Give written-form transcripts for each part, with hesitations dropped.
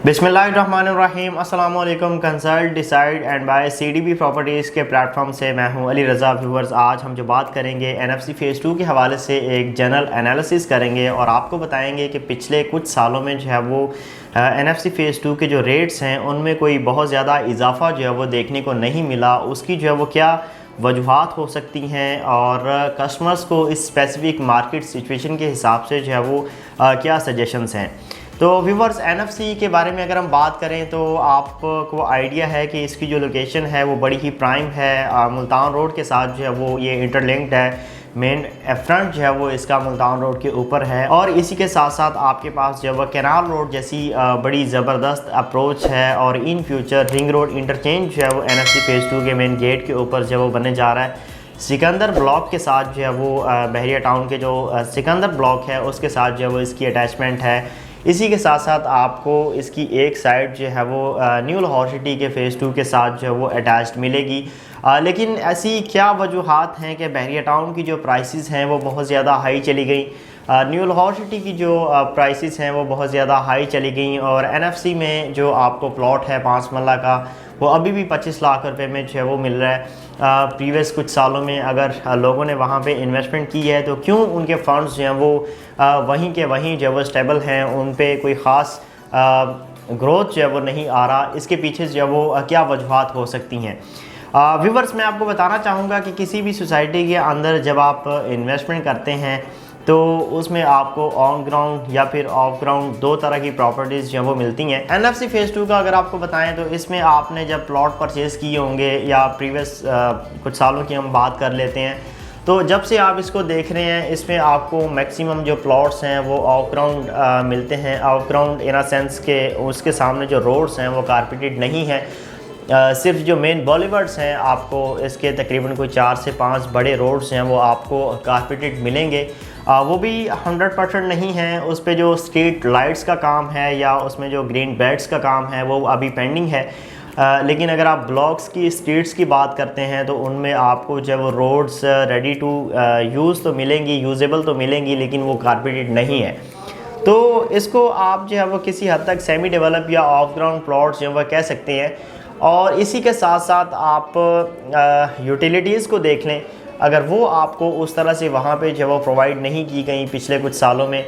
बिस्मिल्लाहिर्रहमानिर्रहीम अस्सलाम वालेकुम। Consult decide and buy CDB properties के प्लेटफॉर्म से मैं हूं अली रज़ा। व्यूअर्स, आज हम जो बात करेंगे एनएफसी फ़ेज़ 2 के हवाले से एक जनरल एनालिसिस करेंगे और आपको बताएंगे कि पिछले कुछ सालों में जो है वो एनएफसी फ़ेज़ 2 के जो रेट्स हैं उनमें कोई बहुत ज़्यादा इजाफा जो है वो देखने को नहीं मिला। उसकी जो है वो क्या वजूहात हो सकती हैं और कस्टमर्स को इस स्पेसिफ़िक मार्केट सिचुएशन के हिसाब से जो है वो क्या सजेशंस हैं। तो व्यूवर्स, एनएफसी के बारे में अगर हम बात करें तो आपको आइडिया है कि इसकी जो लोकेशन है वो बड़ी ही प्राइम है। मुल्तान रोड के साथ जो है वो ये इंटरलिंक्ड है। मेन फ्रंट जो है वो इसका मुल्तान रोड के ऊपर है और इसी के साथ साथ आपके पास जो है वो कैनाल रोड जैसी बड़ी ज़बरदस्त अप्रोच है और in future ring road interchange जो है वो एनएफसी फ़ेज़ 2 के मेन गेट के ऊपर जो है वो बनने जा रहा है। सिकंदर ब्लॉक के साथ जो है वो बहरिया टाउन के जो सिकंदर ब्लॉक है उसके साथ जो है वो इसकी अटैचमेंट है। इसी के साथ साथ आपको इसकी एक साइड जो है वो न्यू लाहौर सिटी के फ़ेज़ 2 के साथ जो है वो अटैच्ड मिलेगी। लेकिन ऐसी क्या वजूहात हैं कि बहरिया टाउन की जो प्राइसेस हैं वो बहुत ज़्यादा हाई चली गई, न्यू लाहौर सिटी की जो प्राइसेस हैं वो बहुत ज़्यादा हाई चली गई और एनएफसी में जो आपको प्लॉट है 5 मरला का वो अभी भी 25 लाख रुपए में जो है वो मिल रहा है। प्रीवियस कुछ सालों में अगर लोगों ने वहाँ पे इन्वेस्टमेंट की है तो क्यों उनके फंड्स जो हैं वो वहीं के वहीं जो है वो स्टेबल हैं, उन पे कोई ख़ास ग्रोथ जो है वो नहीं आ रहा। इसके पीछे जो है वो क्या वजूहात हो सकती हैं। व्यूवर्स, मैं आपको बताना चाहूँगा कि किसी भी सोसाइटी के अंदर जब आप इन्वेस्टमेंट करते हैं तो उसमें आपको ऑन ग्राउंड या फिर ऑफ ग्राउंड दो तरह की प्रॉपर्टीज़ जो वो मिलती हैं। एनएफसी फ़ेज़ 2 का अगर आपको बताएं तो इसमें आपने जब प्लॉट परचेज़ किए होंगे या प्रीवियस कुछ सालों की हम बात कर लेते हैं तो जब से आप इसको देख रहे हैं इसमें आपको मैक्सिमम जो प्लॉट्स हैं वो ऑफ ग्राउंड मिलते हैं। Of ground in a sense के उसके सामने जो रोड्स हैं वो कारपेटेड नहीं है। सिर्फ जो मेन बॉलीवर्ड्स हैं आपको इसके तकरीबन कोई 4 से 5 बड़े रोड्स हैं वो आपको कारपेटेड मिलेंगे। वो भी 100% नहीं है, उस पे जो स्ट्रीट लाइट्स का काम है या उसमें जो ग्रीन बेल्ट्स का काम है वो अभी पेंडिंग है। लेकिन अगर आप ब्लॉक्स की स्ट्रीट्स की बात करते हैं तो उनमें आपको जब वो रोड्स रेडी टू यूज़ तो मिलेंगी, यूजेबल तो मिलेंगी, लेकिन वो कारपेटेड नहीं है। तो इसको आप जो है वो किसी हद तक सेमी डेवलप या ऑफ ग्राउंड प्लॉट्स जो है वह कह सकते हैं। और इसी के साथ साथ आप यूटिलिटीज़ को देख लें, अगर वो आपको उस तरह से वहाँ पे जो है वो प्रोवाइड नहीं की गई पिछले कुछ सालों में,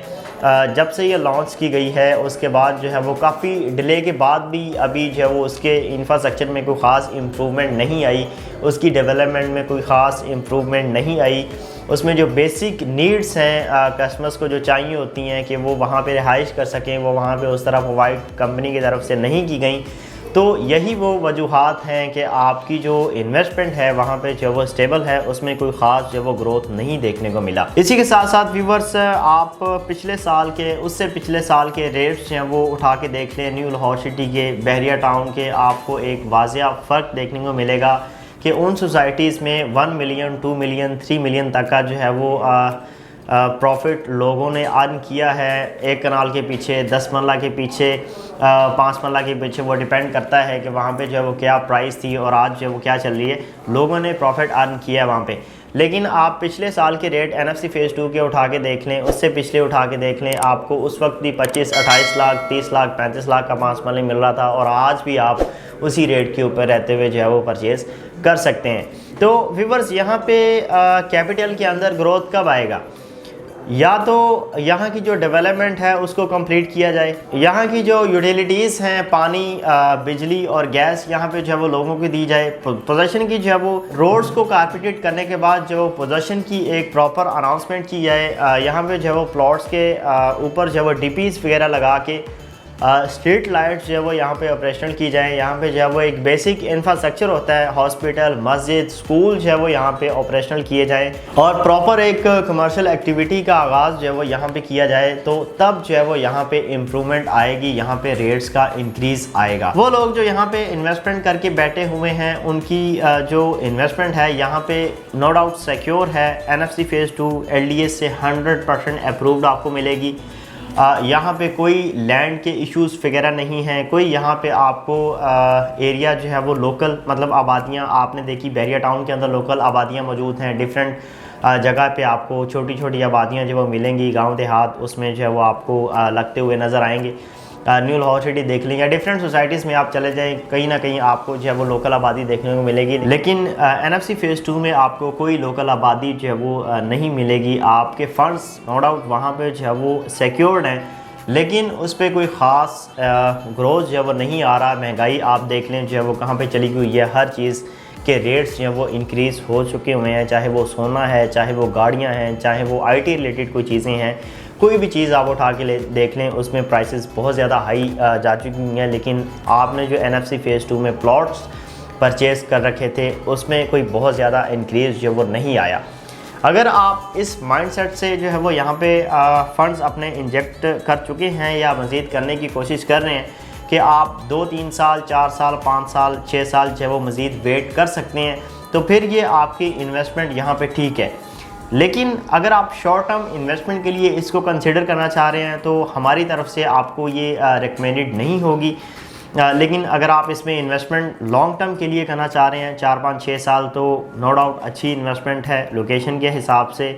जब से ये लॉन्च की गई है उसके बाद जो है वो काफ़ी डिले के बाद भी अभी जो है वो उसके इंफ्रास्ट्रक्चर में कोई ख़ास इम्प्रूवमेंट नहीं आई, उसकी डेवलपमेंट में कोई ख़ास इम्प्रूवमेंट नहीं आई। उसमें जो बेसिक नीड्स हैं कस्टमर्स को जो चाहिए होती हैं कि वो वहाँ पे रिहाइश कर सकें, वो वहाँ पे उस तरह प्रोवाइड कंपनी की तरफ से नहीं की गई। तो यही वो वजूहात हैं कि आपकी जो इन्वेस्टमेंट है वहाँ पे जो वो स्टेबल है, उसमें कोई ख़ास जो वो ग्रोथ नहीं देखने को मिला। इसी के साथ साथ व्यूवर्स, आप पिछले साल के उससे पिछले साल के रेट्स हैं वो उठा के देख लें न्यू लाहौर सिटी के, बहरिया टाउन के, आपको एक वाज़िया फ़र्क देखने को मिलेगा कि उन सोसाइटीज़ में 1 मिलियन, 2 मिलियन, 3 मिलियन तक का जो है वो प्रॉफिट लोगों ने अर्न किया है। एक कनाल के पीछे, 10 मरला के पीछे, 5 मरला के पीछे, वो डिपेंड करता है कि वहाँ पे जो है वो क्या प्राइस थी और आज जो है वो क्या चल रही है। लोगों ने प्रॉफिट अर्न किया है वहाँ पे। लेकिन आप पिछले साल के रेट एनएफसी फ़ेज़ 2 के उठा के देख लें, उससे पिछले उठा के देख लें, आपको उस वक्त भी 25, 28 लाख, 30 लाख, 35 लाख का 5 मरला मिल रहा था और आज भी आप उसी रेट के ऊपर रहते हुए जो है वो परचेज़ कर सकते हैं। तो व्यूवर्स, यहाँ पे कैपिटल के अंदर ग्रोथ कब आएगा? या तो यहाँ की जो डेवलपमेंट है उसको कंप्लीट किया जाए, यहाँ की जो यूटिलिटीज़ हैं, पानी, बिजली और गैस, यहाँ पे जो है वो लोगों को दी जाए। पोजेशन की जो है वो रोड्स को कारपेटेड करने के बाद जो पोजेशन की एक प्रॉपर अनाउंसमेंट की जाए। यहाँ पे जो है वो प्लॉट्स के ऊपर जो है वो डीपीज़ वगैरह लगा के स्ट्रीट लाइट्स जो है वो यहाँ पे ऑपरेशनल की जाए। यहाँ पे जो है वो एक बेसिक इंफ्रास्ट्रक्चर होता है, हॉस्पिटल, मस्जिद, स्कूल जो है वो यहाँ पे ऑपरेशनल किए जाए और प्रॉपर एक कमर्शियल एक्टिविटी का आगाज़ जो है वो यहाँ पे किया जाए। तो तब जो है वो यहाँ पे इम्प्रूवमेंट आएगी, यहाँ पे रेट्स का इंक्रीज़ आएगा। वो लोग जो यहाँ पे इन्वेस्टमेंट करके बैठे हुए हैं उनकी जो इन्वेस्टमेंट है यहाँ पे नो डाउट सिक्योर है। एनएफसी फ़ेज़ 2 LDS से 100% अप्रूव्ड आपको मिलेगी। यहाँ पे कोई लैंड के इश्यूज़ वगैरह नहीं हैं, कोई यहाँ पे आपको एरिया जो है वो लोकल, मतलब आबादियाँ आपने देखी बहरिया टाउन के अंदर लोकल आबादियाँ मौजूद हैं। डिफरेंट जगह पे आपको छोटी छोटी आबादियाँ जो वो मिलेंगी, गांव देहात, उसमें जो है वो आपको लगते हुए नज़र आएंगे। न्यू लाहौर सिटी देख लें या डिफरेंट सोसाइटीज़ में आप चले जाएं, कहीं ना कहीं आपको जो है वो लोकल आबादी देखने को मिलेगी। लेकिन NFC फ़ेज़ 2 में आपको कोई लोकल आबादी जो है वो नहीं मिलेगी। आपके फंड्स नो डाउट वहाँ पे जो है वो सिक्योर्ड हैं, लेकिन उस पर कोई ख़ास ग्रोथ जो है वो नहीं आ रहा। महंगाई आप देख लें जो है वो कहाँ पे चली हुई है, हर चीज़ के रेट्स जो हैं वो इंक्रीज़ हो चुके हुए हैं, चाहे वो सोना है, चाहे वो गाड़ियाँ हैं, चाहे वो IT रिलेटेड कोई चीज़ें हैं। कोई भी चीज़ आप उठा के देख लें उसमें प्राइसेस बहुत ज़्यादा हाई जा चुकी हैं। लेकिन आपने जो NFC फ़ेज़ 2 में प्लॉट्स परचेज़ कर रखे थे उसमें कोई बहुत ज़्यादा इंक्रीज़ जो वो नहीं आया। अगर आप इस माइंडसेट से जो है वो यहाँ पे फ़ंड्स अपने इंजेक्ट कर चुके हैं या मज़ीद करने की कोशिश कर रहे हैं कि आप 2-3 साल, 4 साल, 5 साल, 6 साल जो है वो मज़ीद वेट कर सकते हैं, तो फिर ये आपकी इन्वेस्टमेंट यहाँ पे ठीक है। लेकिन अगर आप शॉर्ट टर्म इन्वेस्टमेंट के लिए इसको कंसिडर करना चाह रहे हैं तो हमारी तरफ से आपको ये रिकमेंडेड नहीं होगी। लेकिन अगर आप इसमें इन्वेस्टमेंट लॉन्ग टर्म के लिए करना चाह रहे हैं 4-5-6 साल, तो नो डाउट अच्छी इन्वेस्टमेंट है लोकेशन के हिसाब से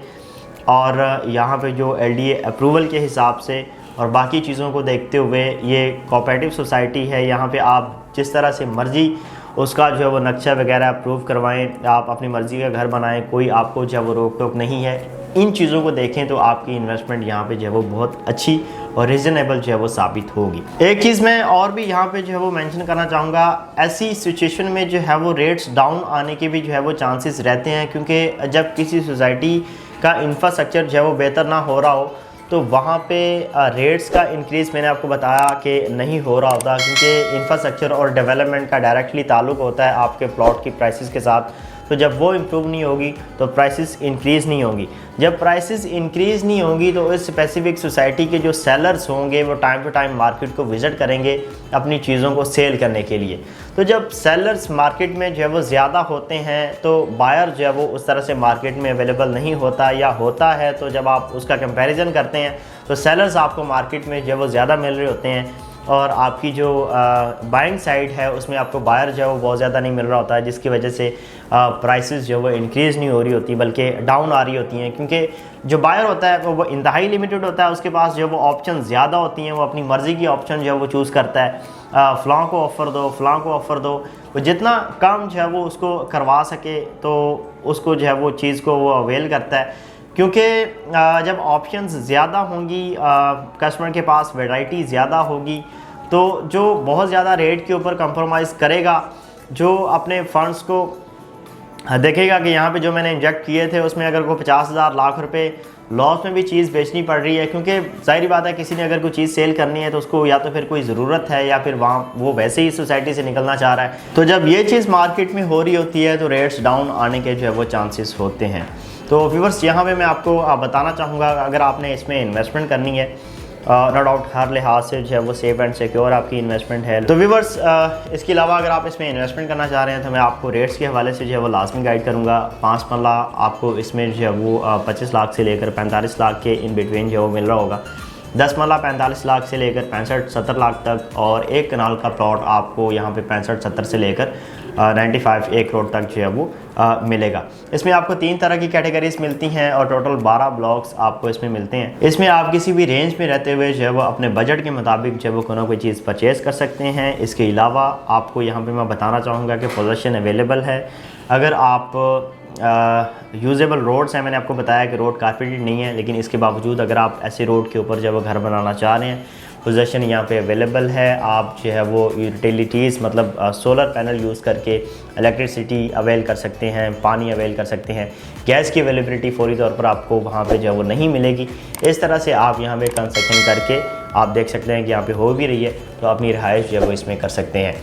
और यहाँ पे जो LDA अप्रूवल के हिसाब से और बाकी चीज़ों को देखते हुए ये कोऑपरेटिव सोसाइटी है। यहाँ पे आप जिस तरह से मर्ज़ी उसका जो है वो नक्शा वगैरह अप्रूव करवाएं, आप अपनी मर्ज़ी का घर बनाएं, कोई आपको जो है वो रोक टोक नहीं है। इन चीज़ों को देखें तो आपकी इन्वेस्टमेंट यहाँ पे जो है वो बहुत अच्छी और रीज़नेबल जो है वो साबित होगी। एक चीज़ मैं और भी यहाँ पे जो है वो मेंशन करना चाहूँगा, ऐसी सिचुएशन में जो है वो रेट्स डाउन आने के भी जो है वो चांसेस रहते हैं, क्योंकि जब किसी सोसाइटी का इंफ्रास्ट्रक्चर जो है वो बेहतर ना हो रहा हो तो वहाँ पे रेट्स का इंक्रीज़ मैंने आपको बताया कि नहीं हो रहा होता, क्योंकि इंफ्रास्ट्रक्चर और डेवलपमेंट का डायरेक्टली ताल्लुक़ होता है आपके प्लॉट की प्राइसेस के साथ। तो जब वो इम्प्रूव नहीं होगी तो प्राइसेस इंक्रीज़ नहीं होगी। जब प्राइसेस इंक्रीज़ नहीं होगी तो इस स्पेसिफिक सोसाइटी के जो सेलर्स होंगे वो टाइम टू टाइम मार्केट को विज़िट करेंगे अपनी चीज़ों को सेल करने के लिए। तो जब सेलर्स मार्केट में जो है वो ज़्यादा होते हैं तो बायर जो है वो उस तरह से मार्केट में अवेलेबल नहीं होता, या होता है तो जब आप उसका कंपैरिजन करते हैं तो सेलर्स आपको मार्केट में जो है वो ज़्यादा मिल रहे होते हैं और आपकी जो बाइंग साइड है उसमें आपको बायर जो है वो बहुत ज़्यादा नहीं मिल रहा होता है, जिसकी वजह से प्राइसेस जो है वो इंक्रीज़ नहीं हो रही होती बल्कि डाउन आ रही होती हैं। क्योंकि जो बायर होता है वो इंतहाई लिमिटेड होता है, उसके पास जो है वो ऑप्शन ज़्यादा होती हैं, वो अपनी मर्ज़ी की ऑप्शन जो है वो चूज़ करता है। फ़लाँ को ऑफ़र दो, फ़लाँ को ऑफ़र दो, वो जितना कम जो है वो उसको करवा सके तो उसको जो है वो चीज़ को वो अवेल करता है। क्योंकि जब ऑप्शंस ज़्यादा होंगी, कस्टमर के पास वैरायटी ज़्यादा होगी, तो जो बहुत ज़्यादा रेट के ऊपर कंप्रोमाइज़ करेगा, जो अपने फ़ंड्स को देखेगा कि यहाँ पे जो मैंने इंजेक्ट किए थे उसमें अगर को 50,000 लाख रुपए लॉस में भी चीज़ बेचनी पड़ रही है, क्योंकि ज़ाहिर बात है किसी ने अगर कोई चीज़ सेल करनी है तो उसको या तो फिर कोई ज़रूरत है या फिर वहाँ वो वैसे ही सोसाइटी से निकलना चाह रहा है। तो जब ये चीज़ मार्केट में हो रही होती है तो रेट्स डाउन आने के जो है वो चांसेस होते हैं। तो व्यूअर्स यहाँ पे मैं आपको बताना चाहूँगा, अगर आपने इसमें इन्वेस्टमेंट करनी है नो डाउट हर लिहाज से जो है वो सेफ़ एंड सिक्योर आपकी इन्वेस्टमेंट है। तो व्यूअर्स इसके अलावा अगर आप इसमें इन्वेस्टमेंट करना चाह रहे हैं तो मैं आपको रेट्स के हवाले से जो है वो लाजमी गाइड करूँगा। 5 मरला आपको इसमें जो है वो 25 लाख से लेकर 45 लाख के इन बिटवीन जो है वो मिल रहा होगा। 10 मरला 45 लाख से लेकर 65-70 लाख तक, और 1 कनाल का प्लॉट आपको यहाँ पे 65-70 से लेकर 95-1 करोड़ तक जो है वो मिलेगा। इसमें आपको 3 तरह की कैटेगरीज मिलती हैं और टोटल 12 ब्लॉक्स आपको इसमें मिलते हैं। इसमें आप किसी भी रेंज में रहते हुए जो है वो अपने बजट के मुताबिक जो है वो कोई ना कोई चीज़ परचेज़ कर सकते हैं। इसके अलावा आपको यहाँ पे मैं बताना चाहूँगा कि पोजीशन अवेलेबल है। अगर आप यूजेबल रोड्स हैं, मैंने आपको बताया कि रोड कारपेटेड नहीं है, लेकिन इसके बावजूद अगर आप ऐसे रोड के ऊपर जो है वो घर बनाना चाह रहे हैं, पोजीशन यहाँ पे अवेलेबल है। आप जो है वो यूटिलिटीज़ मतलब सोलर पैनल यूज़ करके इलेक्ट्रिसिटी अवेल कर सकते हैं, पानी अवेल कर सकते हैं। गैस की अवेलेबिलिटी फौरी तौर पर आपको वहाँ पे जो है वो नहीं मिलेगी। इस तरह से आप यहाँ पे कंस्ट्रक्शन करके आप देख सकते हैं कि यहाँ पे हो भी रही है, तो अपनी रिहाइश जो है वो इसमें कर सकते हैं।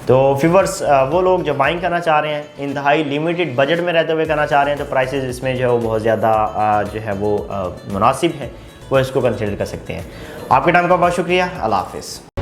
तो व्यूअर्स वो लोग जो बाइंग करना चाह रहे हैं, इंतहाई लिमिटेड बजट में रहते हुए करना चाह रहे हैं, तो प्राइसेस इसमें जो है वो बहुत ज़्यादा जो है वो मुनासिब है, वो इसको कंसिडर कर सकते हैं। आपके टाइम का बहुत शुक्रिया। अल्लाह हाफ़िज़।